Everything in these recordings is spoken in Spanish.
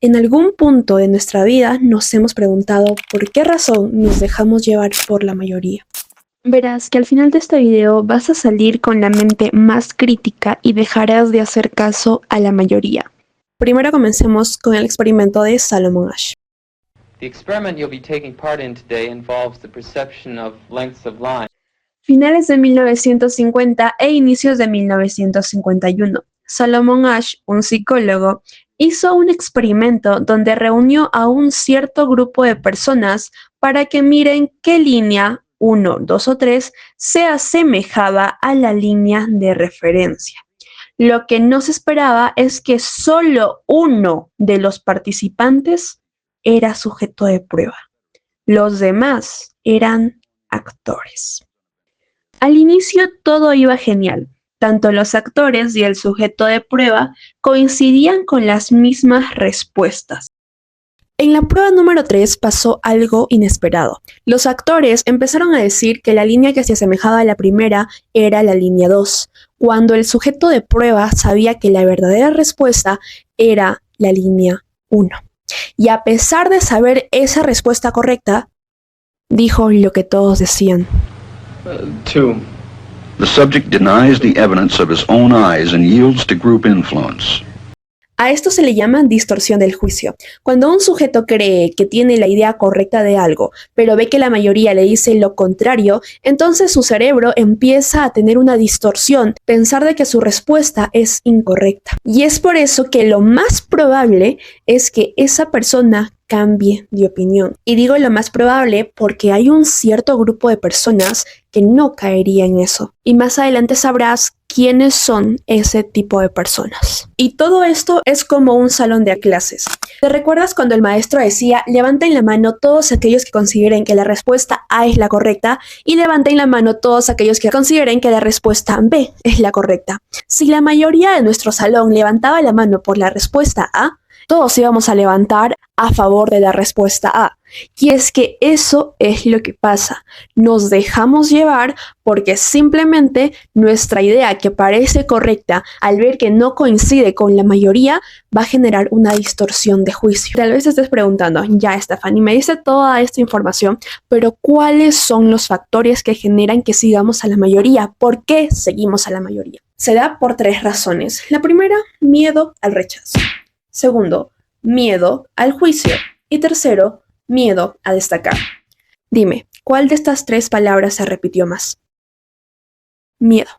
En algún punto de nuestra vida nos hemos preguntado por qué razón nos dejamos llevar por la mayoría. Verás que al final de este video vas a salir con la mente más crítica y dejarás de hacer caso a la mayoría. Primero comencemos con el experimento de Solomon Asch. The experiment you'll be taking part in today involves the perception of lengths of line. Finales de 1950 e inicios de 1951, Solomon Asch, un psicólogo, hizo un experimento donde reunió a un cierto grupo de personas para que miren qué línea, 1, 2 o 3, se asemejaba a la línea de referencia. Lo que no se esperaba es que solo uno de los participantes era sujeto de prueba. Los demás eran actores. Al inicio todo iba genial. Tanto los actores y el sujeto de prueba coincidían con las mismas respuestas. En la prueba número 3 pasó algo inesperado. Los actores empezaron a decir que la línea que se asemejaba a la primera era la línea 2, cuando el sujeto de prueba sabía que la verdadera respuesta era la línea 1. Y a pesar de saber esa respuesta correcta, dijo lo que todos decían. 2. The subject denies the evidence of his own eyes and yields to group influence. A esto se le llama distorsión del juicio. Cuando un sujeto cree que tiene la idea correcta de algo, pero ve que la mayoría le dice lo contrario, entonces su cerebro empieza a tener una distorsión, pensar de que su respuesta es incorrecta. Y es por eso que lo más probable es que esa persona cambie de opinión. Y digo lo más probable porque hay un cierto grupo de personas que no caería en eso. Y más adelante sabrás quiénes son ese tipo de personas. Y todo esto es como un salón de clases. ¿Te recuerdas cuando el maestro decía, levanten la mano todos aquellos que consideren que la respuesta A es la correcta y levanten la mano todos aquellos que consideren que la respuesta B es la correcta? Si la mayoría de nuestro salón levantaba la mano por la respuesta A, todos íbamos a levantar a favor de la respuesta A. Y es que eso es lo que pasa. Nos dejamos llevar porque simplemente nuestra idea que parece correcta, al ver que no coincide con la mayoría, va a generar una distorsión de juicio. Tal vez te estés preguntando, ya Stephanie, me dice toda esta información, pero ¿cuáles son los factores que generan que sigamos a la mayoría? ¿Por qué seguimos a la mayoría? Se da por 3 razones. La primera, miedo al rechazo. Segundo, miedo al juicio. Y tercero, miedo a destacar. Dime, ¿cuál de estas 3 palabras se repitió más? Miedo.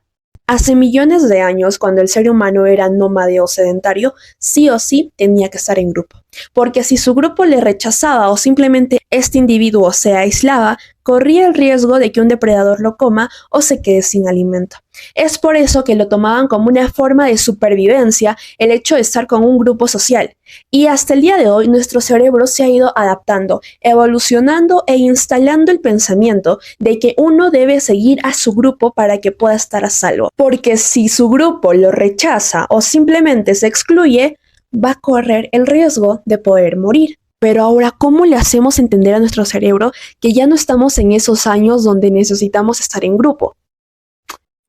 Hace millones de años, cuando el ser humano era nómade o sedentario, sí o sí tenía que estar en grupo. Porque si su grupo le rechazaba o simplemente este individuo se aislaba, corría el riesgo de que un depredador lo coma o se quede sin alimento. Es por eso que lo tomaban como una forma de supervivencia el hecho de estar con un grupo social. Y hasta el día de hoy nuestro cerebro se ha ido adaptando, evolucionando e instalando el pensamiento de que uno debe seguir a su grupo para que pueda estar a salvo. Porque si su grupo lo rechaza o simplemente se excluye, va a correr el riesgo de poder morir. Pero ahora, ¿cómo le hacemos entender a nuestro cerebro que ya no estamos en esos años donde necesitamos estar en grupo?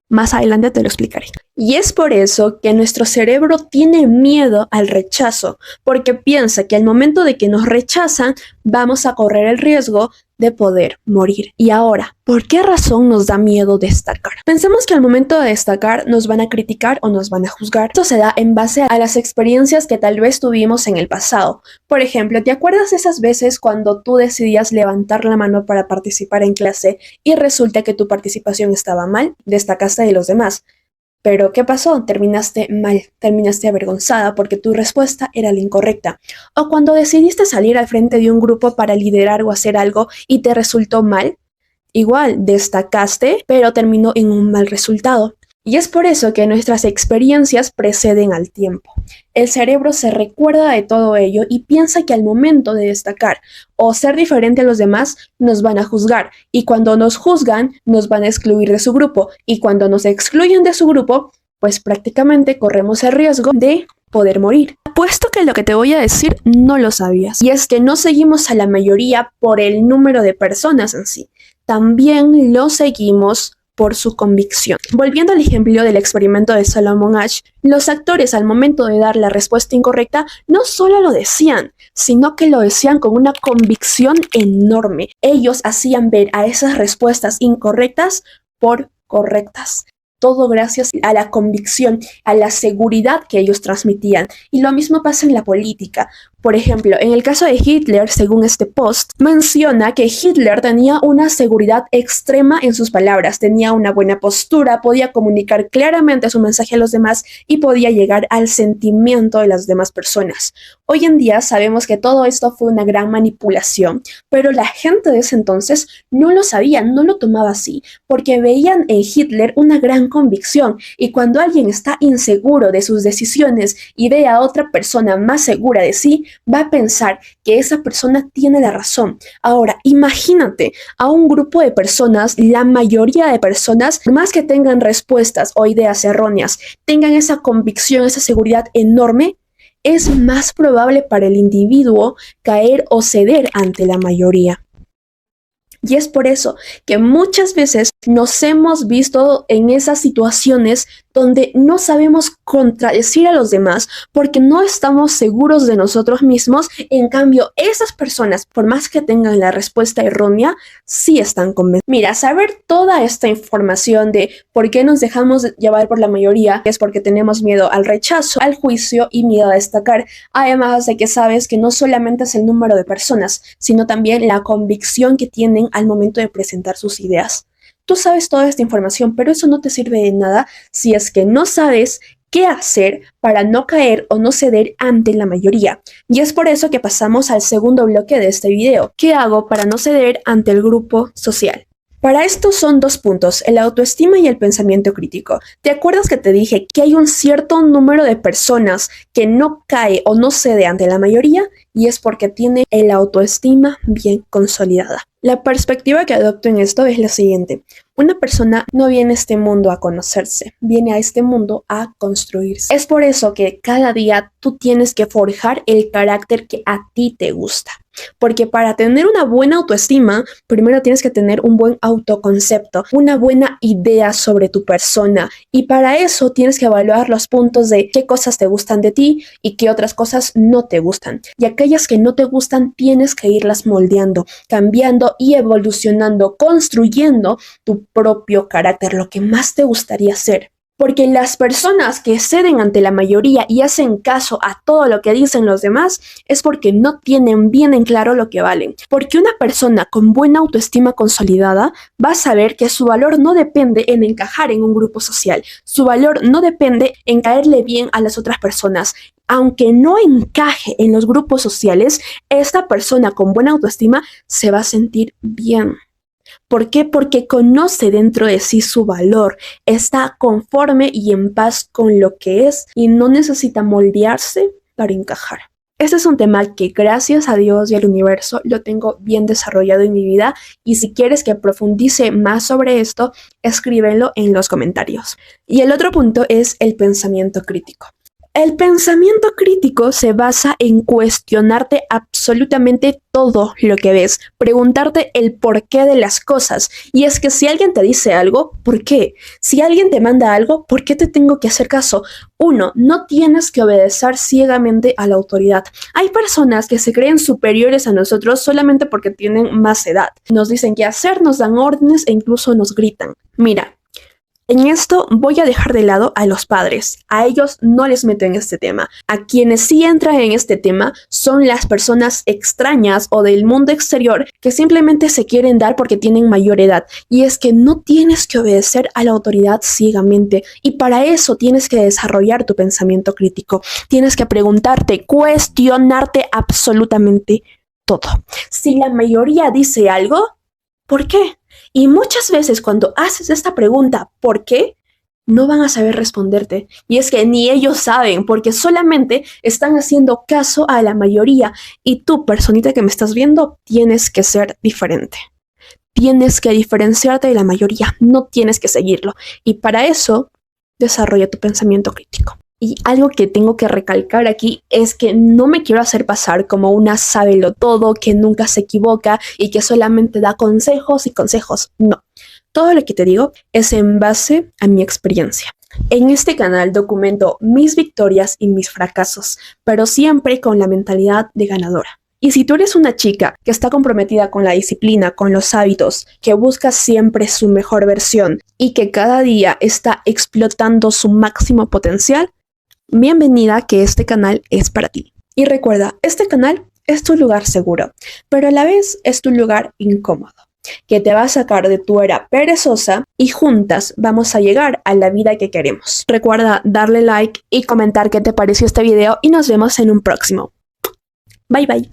Más adelante te lo explicaré. Y es por eso que nuestro cerebro tiene miedo al rechazo, porque piensa que al momento de que nos rechazan, vamos a correr el riesgo de poder morir. Y ahora, ¿por qué razón nos da miedo destacar? Pensemos que al momento de destacar nos van a criticar o nos van a juzgar. Esto se da en base a las experiencias que tal vez tuvimos en el pasado. Por ejemplo, ¿te acuerdas de esas veces cuando tú decidías levantar la mano para participar en clase y resulta que tu participación estaba mal? Destacaste de los demás. Pero, ¿qué pasó? Terminaste mal, terminaste avergonzada porque tu respuesta era la incorrecta. O cuando decidiste salir al frente de un grupo para liderar o hacer algo y te resultó mal, igual destacaste, pero terminó en un mal resultado. Y es por eso que nuestras experiencias preceden al tiempo. El cerebro se recuerda de todo ello y piensa que al momento de destacar o ser diferente a los demás, nos van a juzgar. Y cuando nos juzgan, nos van a excluir de su grupo. Y cuando nos excluyen de su grupo, pues prácticamente corremos el riesgo de poder morir. Apuesto que lo que te voy a decir no lo sabías. Y es que no seguimos a la mayoría por el número de personas en sí. También lo seguimos por su convicción. Volviendo al ejemplo del experimento de Solomon Asch, los actores al momento de dar la respuesta incorrecta no solo lo decían, sino que lo decían con una convicción enorme. Ellos hacían ver a esas respuestas incorrectas por correctas. Todo gracias a la convicción, a la seguridad que ellos transmitían. Y lo mismo pasa en la política. Por ejemplo, en el caso de Hitler, según este post, menciona que Hitler tenía una seguridad extrema en sus palabras, tenía una buena postura, podía comunicar claramente su mensaje a los demás y podía llegar al sentimiento de las demás personas. Hoy en día sabemos que todo esto fue una gran manipulación, pero la gente de ese entonces no lo sabía, no lo tomaba así, porque veían en Hitler una gran convicción, y cuando alguien está inseguro de sus decisiones y ve a otra persona más segura de sí, va a pensar que esa persona tiene la razón. Ahora, imagínate a un grupo de personas, la mayoría de personas, más que tengan respuestas o ideas erróneas, tengan esa convicción, esa seguridad enorme, es más probable para el individuo caer o ceder ante la mayoría. Y es por eso que muchas veces nos hemos visto en esas situaciones donde no sabemos contradecir a los demás porque no estamos seguros de nosotros mismos. En cambio, esas personas, por más que tengan la respuesta errónea, sí están convencidas. Mira, saber toda esta información de por qué nos dejamos llevar por la mayoría es porque tenemos miedo al rechazo, al juicio y miedo a destacar. Además de que sabes que no solamente es el número de personas, sino también la convicción que tienen al momento de presentar sus ideas. Tú sabes toda esta información, pero eso no te sirve de nada si es que no sabes qué hacer para no caer o no ceder ante la mayoría. Y es por eso que pasamos al segundo bloque de este video. ¿Qué hago para no ceder ante el grupo social? Para esto son dos puntos, el autoestima y el pensamiento crítico. ¿Te acuerdas que te dije que hay un cierto número de personas que no cae o no cede ante la mayoría? Y es porque tiene el autoestima bien consolidada. La perspectiva que adopto en esto es la siguiente. Una persona no viene a este mundo a conocerse, viene a este mundo a construirse. Es por eso que cada día tú tienes que forjar el carácter que a ti te gusta. Porque para tener una buena autoestima, primero tienes que tener un buen autoconcepto, una buena idea sobre tu persona. Y para eso tienes que evaluar los puntos de qué cosas te gustan de ti y qué otras cosas no te gustan. Y aquellas que no te gustan tienes que irlas moldeando, cambiando y evolucionando, construyendo tu propio carácter, lo que más te gustaría ser. Porque las personas que ceden ante la mayoría y hacen caso a todo lo que dicen los demás es porque no tienen bien en claro lo que valen. Porque una persona con buena autoestima consolidada va a saber que su valor no depende en encajar en un grupo social. Su valor no depende en caerle bien a las otras personas. Aunque no encaje en los grupos sociales, esta persona con buena autoestima se va a sentir bien. ¿Por qué? Porque conoce dentro de sí su valor, está conforme y en paz con lo que es y no necesita moldearse para encajar. Este es un tema que gracias a Dios y al universo lo tengo bien desarrollado en mi vida, y si quieres que profundice más sobre esto, escríbelo en los comentarios. Y el otro punto es el pensamiento crítico. El pensamiento crítico se basa en cuestionarte absolutamente todo lo que ves, preguntarte el porqué de las cosas. Y es que si alguien te dice algo, ¿por qué? Si alguien te manda algo, ¿por qué te tengo que hacer caso? 1. No tienes que obedecer ciegamente a la autoridad. Hay personas que se creen superiores a nosotros solamente porque tienen más edad. Nos dicen qué hacer, nos dan órdenes e incluso nos gritan. Mira, en esto voy a dejar de lado a los padres. A ellos no les meto en este tema. A quienes sí entran en este tema son las personas extrañas o del mundo exterior que simplemente se quieren dar porque tienen mayor edad. Y es que no tienes que obedecer a la autoridad ciegamente. Y para eso tienes que desarrollar tu pensamiento crítico. Tienes que preguntarte, cuestionarte absolutamente todo. Si la mayoría dice algo, ¿por qué? Y muchas veces cuando haces esta pregunta, ¿por qué?, no van a saber responderte. Y es que ni ellos saben, porque solamente están haciendo caso a la mayoría. Y tú, personita que me estás viendo, tienes que ser diferente. Tienes que diferenciarte de la mayoría, no tienes que seguirlo. Y para eso, desarrolla tu pensamiento crítico. Y algo que tengo que recalcar aquí es que no me quiero hacer pasar como una sábelotodo que nunca se equivoca y que solamente da consejos y consejos. No. Todo lo que te digo es en base a mi experiencia. En este canal documento mis victorias y mis fracasos, pero siempre con la mentalidad de ganadora. Y si tú eres una chica que está comprometida con la disciplina, con los hábitos, que busca siempre su mejor versión y que cada día está explotando su máximo potencial, bienvenida, que este canal es para ti. Y recuerda, este canal es tu lugar seguro, pero a la vez es tu lugar incómodo, que te va a sacar de tu era perezosa y juntas vamos a llegar a la vida que queremos. Recuerda darle like y comentar qué te pareció este video y nos vemos en un próximo. Bye bye.